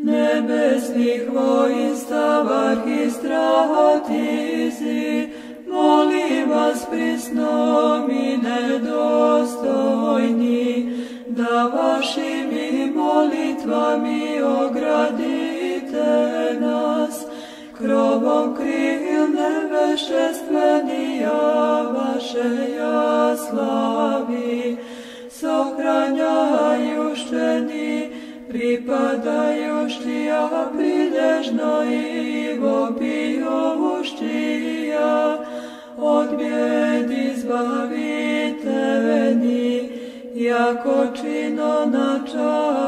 nebesnih voinstava arhistratisi, molim vas prisnom i nedostojni, da vašim molitvami ogradite nas, krovom krilne vešestvenija vašeja slavi, sohranjajušteni, pripadajuštija pridežno i vopijuštija, od bijedi zbaviteni, jako čino načani.